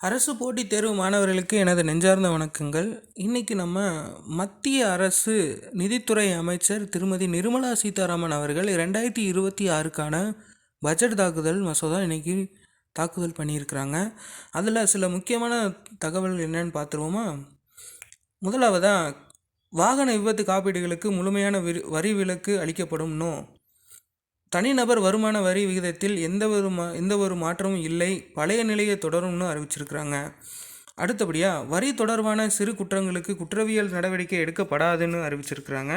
அரசு போட்டித் தேர்வு மாணவர்களுக்கு எனது நெஞ்சார்ந்த வணக்கங்கள். இன்னைக்கு நம்ம மத்திய அரசு நிதித்துறை அமைச்சர் திருமதி நிர்மலா சீதாராமன் அவர்கள் 2026க்கான பட்ஜெட் தாக்குதல் மசோதா இன்னைக்கு தாக்குதல் பண்ணியிருக்கிறாங்க. அதில் சில முக்கியமான தகவல் என்னன்னு பார்த்துருவோமா? முதலாவதாக, வாகன விபத்து காப்பீடுகளுக்கு முழுமையான வரி விலக்கு அளிக்கப்படும்னோ, தனிநபர் வருமான வரி விகிதத்தில் எந்த ஒரு மாற்றமும் இல்லை, பழைய நிலையை தொடரும்னு அறிவிச்சிருக்கிறாங்க. அடுத்தபடியாக, வரி தொடர்பான சிறு குற்றங்களுக்கு குற்றவியல் நடவடிக்கை எடுக்கப்படாதுன்னு அறிவிச்சிருக்கிறாங்க.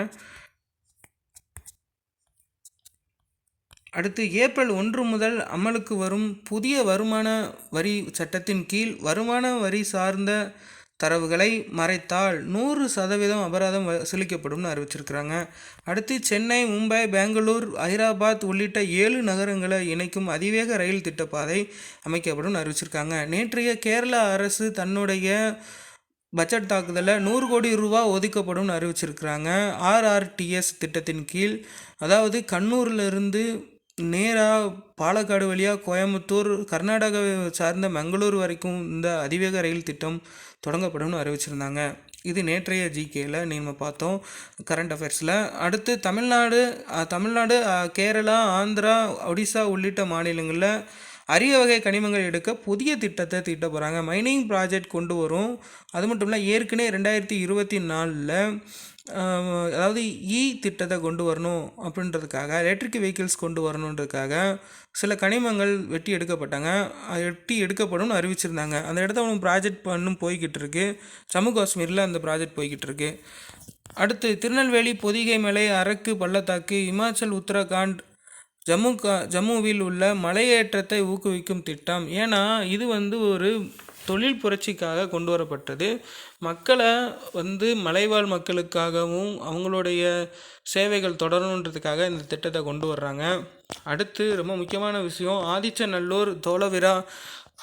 அடுத்து, ஏப்ரல் 1 முதல் அமலுக்கு வரும் புதிய வருமான வரி சட்டத்தின் கீழ் வருமான வரி சார்ந்த தரவுகளை மறைத்தால் 100% அபராதம் வசூலிக்கப்படும் அறிவிச்சிருக்கிறாங்க. அடுத்து, சென்னை, மும்பை, பெங்களூர், ஹைதராபாத் உள்ளிட்ட 7 நகரங்களை இணைக்கும் அதிவேக ரயில் திட்டப்பாதை அமைக்கப்படும் அறிவிச்சிருக்காங்க. நேற்றைய கேரள அரசு தன்னுடைய பட்ஜெட் தாக்குதலில் 100 கோடி ரூபா ஒதுக்கப்படும் அறிவிச்சிருக்கிறாங்க. ஆர்ஆர்டிஎஸ் திட்டத்தின் கீழ், அதாவது கண்ணூரிலிருந்து நேராக பாலக்காடு வழியாக கோயம்புத்தூர், கர்நாடகாவை சார்ந்த பெங்களூர் வரைக்கும் இந்த அதிவேக ரயில் திட்டம் தொடங்கப்படும் அறிவிச்சிருந்தாங்க. இது நேற்றைய ஜிகேயில் நம்ம பார்த்தோம், கரண்ட் அஃபேர்ஸில். அடுத்து, தமிழ்நாடு, கேரளா, ஆந்திரா, ஒடிசா உள்ளிட்ட மாநிலங்களில் அரிய வகை கனிமங்கள் எடுக்க புதிய திட்டத்தை தீட்ட போகிறாங்க. மைனிங் ப்ராஜெக்ட் கொண்டு வரும். அது மட்டும் இல்லை, ஏற்கனவே 2024 அதாவது திட்டத்தை கொண்டு வரணும் அப்படின்றதுக்காக, எலக்ட்ரிக் வெஹிக்கிள்ஸ் கொண்டு வரணுன்றதுக்காக சில கனிமங்கள் வெட்டி எடுக்கப்படும் அறிவிச்சிருந்தாங்க. அந்த இடத்த அவங்க ப்ராஜெக்ட் போய்கிட்டு இருக்கு. ஜம்மு காஷ்மீரில் அந்த ப்ராஜெக்ட் போய்கிட்டு இருக்கு. அடுத்து, திருநெல்வேலி, பொதிகை மலை, அரக்கு பள்ளத்தாக்கு, இமாச்சல், உத்தரகாண்ட், ஜம்முவில் உள்ள மலையேற்றத்தை ஊக்குவிக்கும் திட்டம். ஏன்னா இது ஒரு தொழில் புரட்சிக்காக கொண்டு வரப்பட்டது. மக்களை மலைவாழ் மக்களுக்காகவும் அவங்களுடைய சேவைகள் தொடரணுன்றதுக்காக இந்த திட்டத்தை கொண்டு வர்றாங்க. அடுத்து, ரொம்ப முக்கியமான விஷயம், ஆதிச்சநல்லூர், தோலவிரா,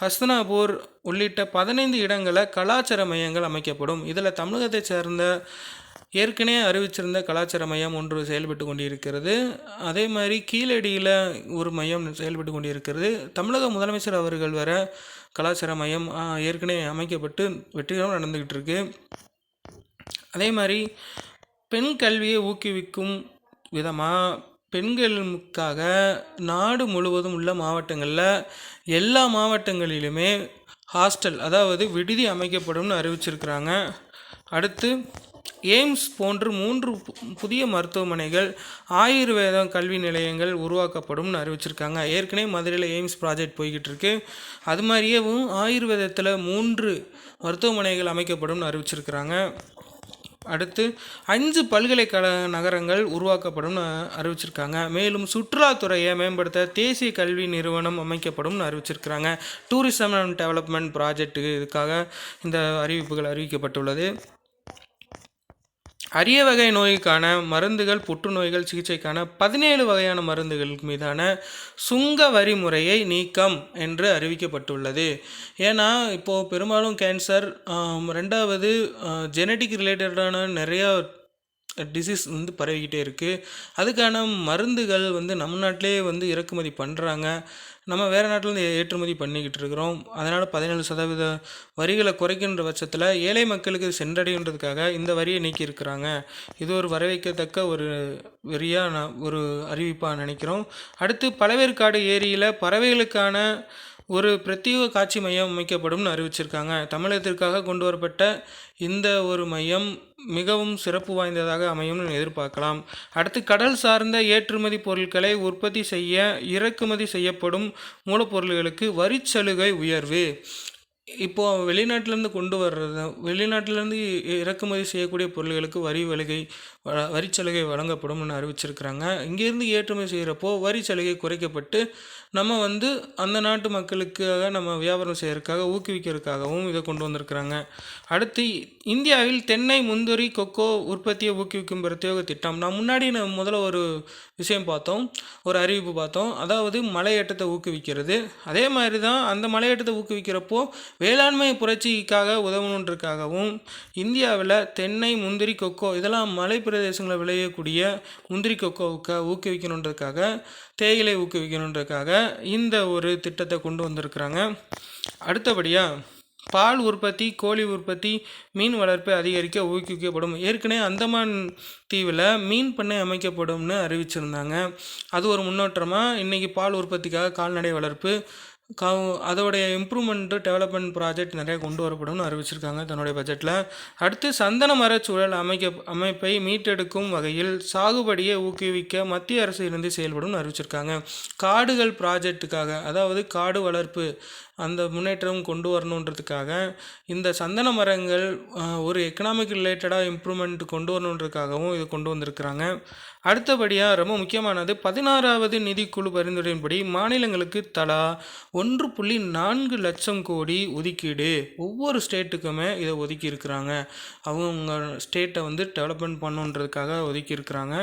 ஹஸ்தனாபூர் உள்ளிட்ட 15 இடங்களில் கலாச்சார மையங்கள் அமைக்கப்படும். இதில் தமிழகத்தை சேர்ந்த ஏற்கனவே அறிவிச்சிருந்த கலாச்சார மையம் ஒன்று செயல்பட்டு கொண்டிருக்கிறது. அதே மாதிரி கீழடியில் ஒரு மையம் செயல்பட்டு கொண்டிருக்கிறது. தமிழக முதலமைச்சர் அவர்கள் வர கலாச்சார மையம் ஏற்கனவே அமைக்கப்பட்டு வெற்றிகரமாக நடந்துக்கிட்டு இருக்கு. அதே மாதிரி பெண் கல்வியை ஊக்குவிக்கும் விதமாக பெண்களுக்காக நாடு முழுவதும் உள்ள மாவட்டங்களில் எல்லா மாவட்டங்களிலுமே ஹாஸ்டல், அதாவது விடுதி அமைக்கப்படும் அறிவிச்சிருக்கிறாங்க. அடுத்து, எய்ம்ஸ் போன்று 3 புதிய மருத்துவமனைகள், ஆயுர்வேத கல்வி நிலையங்கள் உருவாக்கப்படும் அறிவிச்சிருக்காங்க. ஏற்கனவே மதுரையில் எய்ம்ஸ் ப்ராஜெக்ட் போய்கிட்டு இருக்கு. அது மாதிரியேவும் ஆயுர்வேதத்தில் 3 மருத்துவமனைகள் அமைக்கப்படும் அறிவிச்சிருக்கிறாங்க. அடுத்து, 5 பல்கலைக்கழக நகரங்கள் உருவாக்கப்படும் அறிவிச்சிருக்காங்க. மேலும் சுற்றுலாத்துறையை மேம்படுத்த தேசிய கல்வி நிறுவனம் அமைக்கப்படும் அறிவிச்சிருக்கிறாங்க. டூரிசம் அண்ட் டெவலப்மெண்ட் ப்ராஜெக்ட், இதுக்காக இந்த அறிவிப்புகள் அறிவிக்கப்பட்டுள்ளது. அரிய வகை நோய்க்கான மருந்துகள், புற்றுநோய்கள் சிகிச்சைக்கான 17 வகையான மருந்துகள் மீதான சுங்க வரி முறையை நீக்கம் என்று அறிவிக்கப்பட்டுள்ளது. ஏன்னா இப்போது பெரும்பாலும் கேன்சர், 2வது ஜெனட்டிக் ரிலேட்டடான நிறையா டிசீஸ் பரவிக்கிட்டே இருக்குது. அதுக்கான மருந்துகள் நம்ம நாட்டிலே இறக்குமதி பண்ணுறாங்க. நம்ம வேறு நாட்டிலேருந்து ஏற்றுமதி பண்ணிக்கிட்டு இருக்கிறோம். அதனால் 17% வரிகளை குறைக்கின்ற பட்சத்தில் ஏழை மக்களுக்கு சென்றடைகின்றதுக்காக இந்த வரியை நீக்கியிருக்கிறாங்க. இது ஒரு வரவேற்கத்தக்க ஒரு வரியாக ஒரு அறிவிப்பாக நினைக்கிறோம். அடுத்து, பழவேற்காடு ஏரியில் பறவைகளுக்கான ஒரு பிரத்யேக காட்சி மையம் அமைக்கப்படும் அறிவிச்சிருக்காங்க. தமிழகத்திற்காக கொண்டு வரப்பட்ட இந்த ஒரு மையம் மிகவும் சிறப்பு வாய்ந்ததாக அமையும்னு எதிர்பார்க்கலாம். அடுத்து, கடல் சார்ந்த ஏற்றுமதி பொருட்களை உற்பத்தி செய்ய இறக்குமதி செய்யப்படும் மூலப்பொருள்களுக்கு வரிச்சலுகை உயர்வு. இப்போது வெளிநாட்டிலேருந்து இறக்குமதி செய்யக்கூடிய பொருள்களுக்கு வரிச்சலுகை வழங்கப்படும் அறிவிச்சிருக்கிறாங்க. இங்கேருந்து ஏற்றுமதி செய்கிறப்போ வரிச்சலுகை குறைக்கப்பட்டு நம்ம அந்த நாட்டு மக்களுக்காக நம்ம வியாபாரம் செய்கிறதுக்காக ஊக்குவிக்கிறதுக்காகவும் இதை கொண்டு வந்திருக்கிறாங்க. அடுத்து, இந்தியாவில் தென்னை, முந்திரி, கொக்கோ உற்பத்தியை ஊக்குவிக்கும் பிரத்யேக திட்டம். முதல்ல ஒரு விஷயம் பார்த்தோம், ஒரு அறிவிப்பு பார்த்தோம். அதாவது மலையேற்றத்தை ஊக்குவிக்கிறது. அதே மாதிரி தான் அந்த மலையேற்றத்தை ஊக்குவிக்கிறப்போ வேளாண்மை புரட்சிக்காக உதவணுன்றதுக்காகவும் இந்தியாவில் தென்னை, முந்திரி, கொக்கோ இதெல்லாம் மலை பிரதேசங்களில் விளையக்கூடிய முந்திரி, கொக்கோவுக்கு ஊக்குவிக்கணுன்றதுக்காக, தேயிலை ஊக்குவிக்கணுன்றதுக்காக இந்த ஒரு திட்டத்தை கொண்டு வந்திருக்கிறாங்க. அடுத்தபடியாக, பால் உற்பத்தி, கோழி உற்பத்தி, மீன் வளர்ப்பை அதிகரிக்க ஊக்குவிக்கப்படும். ஏற்கனவே அந்தமான் தீவில் மீன் பண்ணை அமைக்கப்படும்னு அறிவிச்சிருந்தாங்க. அது ஒரு முன்னேற்றமாக இன்றைக்கி பால் உற்பத்திக்காக கால்நடை வளர்ப்பு அதோடைய இம்ப்ரூவ்மெண்ட்டு டெவலப்மெண்ட் ப்ராஜெக்ட் நிறையா கொண்டு வரப்படும்னு அறிவிச்சிருக்காங்க தன்னுடைய பட்ஜெட்டில். அடுத்து சந்தன மரச்சூழல் அமைப்பை மீட்டெடுக்கும் வகையில் சாகுபடியை ஊக்குவிக்க மத்திய அரசு இருந்து செயல்படும் அறிவிச்சிருக்காங்க. காடுகள் ப்ராஜெக்ட்டுக்காக, அதாவது காடு வளர்ப்பு அந்த முன்னேற்றம் கொண்டு வரணுன்றதுக்காக இந்த சந்தன மரங்கள் ஒரு எக்கனாமிக் ரிலேட்டடாக இம்ப்ரூவ்மெண்ட் கொண்டு வரணுன்றதுக்காகவும் இது கொண்டு வந்திருக்கிறாங்க. அடுத்தபடியாக ரொம்ப முக்கியமானது 16வது நிதிக்குழு பரிந்துரையின்படி மாநிலங்களுக்கு தலா 1.4 லட்சம் கோடி ஒதுக்கீடு ஒவ்வொரு ஸ்டேட்டுக்குமே இதை ஒதுக்கி இருக்கிறாங்க. அவங்க ஸ்டேட்டை வந்து டெவலப்மெண்ட் பண்ணுன்றதுக்காக ஒதுக்கி இருக்கிறாங்க.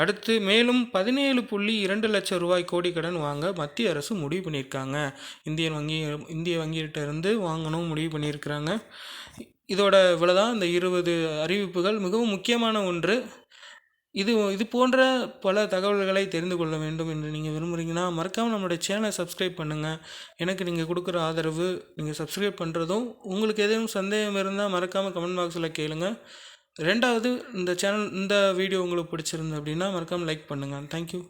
அடுத்து மேலும் 17.2 லட்சம் ரூபாய் கோடி கடன் வாங்க மத்திய அரசு முடிவு பண்ணியிருக்காங்க. இந்திய வங்கிகிட்ட இருந்து வாங்கணும் முடிவு பண்ணியிருக்கிறாங்க. இதோட இவ்வளோதான் இந்த 20 அறிவிப்புகள். மிகவும் முக்கியமான ஒன்று. இது போன்ற பல தகவல்களை தெரிந்து கொள்ள வேண்டும் என்று நீங்கள் விரும்புகிறீங்கன்னா மறக்காமல் நம்மளுடைய சேனலை சப்ஸ்கிரைப் பண்ணுங்கள். எனக்கு நீங்கள் கொடுக்குற ஆதரவு, நீங்கள் சப்ஸ்கிரைப் பண்ணுறதும், உங்களுக்கு எதுவும் சந்தேகம் இருந்தால் மறக்காமல் கமெண்ட் பாக்ஸில் கேளுங்க. ரெண்டாவது, இந்த வீடியோ உங்களுக்கு பிடிச்சிருந்து அப்படின்னா மறக்காமல் லைக் பண்ணுங்கள். தேங்க்யூ.